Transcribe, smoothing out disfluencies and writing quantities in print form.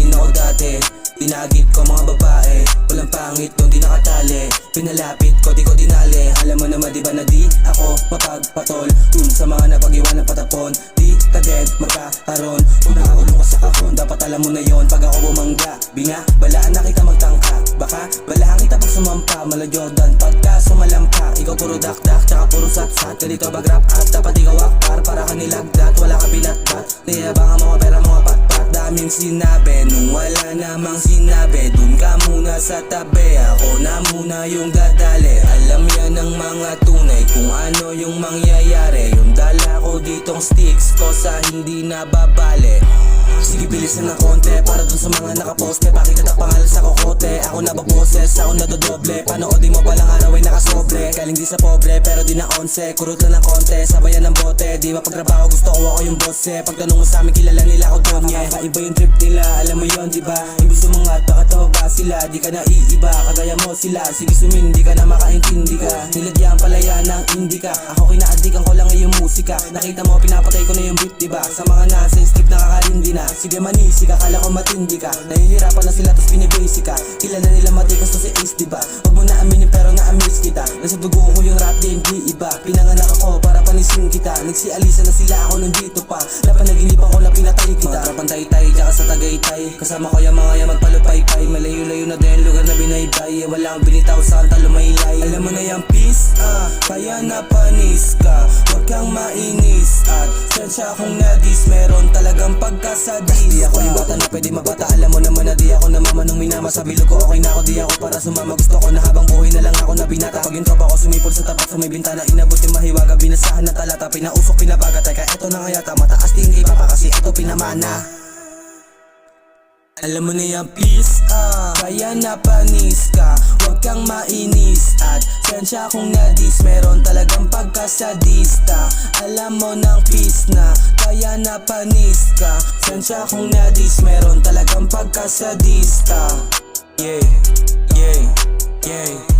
din ako dati. Tinagit ko mga babae, walang pangit kung di nakatali. Pinalapit ko, di ko dinali. Alam mo naman di ba na di ako mapagpatol dun sa mga napag-iwan ng patapon. Di ka din magkakaroon kung nakakulong ka sa kahon. Dapat alam mo na yon pag ako bumangga. Binga, balaan na kita magtangka. Baka balaan kita pag sumampa. Mala Jordan pagka sumalampa. Ikaw puro dakdak, tsaka puro satsat. Ganito mag-rap at dapat ikaw akpar. Para ka nilagdat, wala ka binatbat. Niyabangan mga pera mga patpat. Daming sinabi nung wala namang sinabi. Dun ka muna sa tabi, ako na muna yung dadali. Alam yan ng mga tunay kung ano yung mangyayari. Yung dala ko ditong sticks ko sa hindi nababali. Sige bilisan ng konti para dun sa mga nakaposte. Pakita na pangalan sa kokote. Ako na baboses, ako na dodoble. Panoodin mo palang araw ay nakasoble. Galing di sa pobre pero di na 11. Kurot lang ng konti, sabayan ng bote. Di mapagtrabaho gusto ko ako yung boss eh. Pagtanong mo sa amin kilala nila ako donye. Kakaiba yung trip nila, alam mo yon diba? Yung gusto mo nga baka tababa sila. Di ka na iiba, kagaya mo sila. Sige sumindi ka na makaintindi ka. Nilagyan palaya ng indika. Ako kinaadikan ko lang yung musika. Nakita mo pinapatay ko na yung beat diba? Sa mga nasa script nakakarindi na. Sige manisi ka, kala ko matindi ka. Nahihirapan na sila tas binibase ka. Kilala nila matikas to si Ace diba? Huwag mo na aminin pero na-amaze kita. Nasa dugo ko yung rap game di iba. Pinanganak ako para panisin kita. Nagsialisa na sila ako nandito pa. Napanaginipan ko na pinatay kita. Mga trapang tay-tay, tsaka sa Tagaytay. Kasama ko yung mga yan magpalupay-pay. Malayo-layo na din lugar na binaybay. Walang binitaw sa kanta lumaylay. Alam mo na yung peace kaya napanis ka. Huwag kang mainis at sensya kung nadis. Meron talagang pagkasadis. Di ako yung bata na pwede mabata. Alam mo naman na di ako namamanong minama. Sa bilog ko okay na ako, di ako para sumama. Gusto ko na habang buhay na lang ako na binata. Pag yung tropa ko sumipol sa tapat sa may bintana. Inabot yung mahiwaga, binasahan na talata. Pinausok, pinabagat, kaya eto na nga yata. Mataas tingin pa kasi eto pinamana. Alam mo na yung peace kaya napanis ka. Huwag kang mainis at sensya kung nadis. Meron talagang pagkasadista. Alam mo ng peace na kaya napanis ka. Sensya kung nadis. Meron talagang pagkasadista. Yeah, yeah, yeah.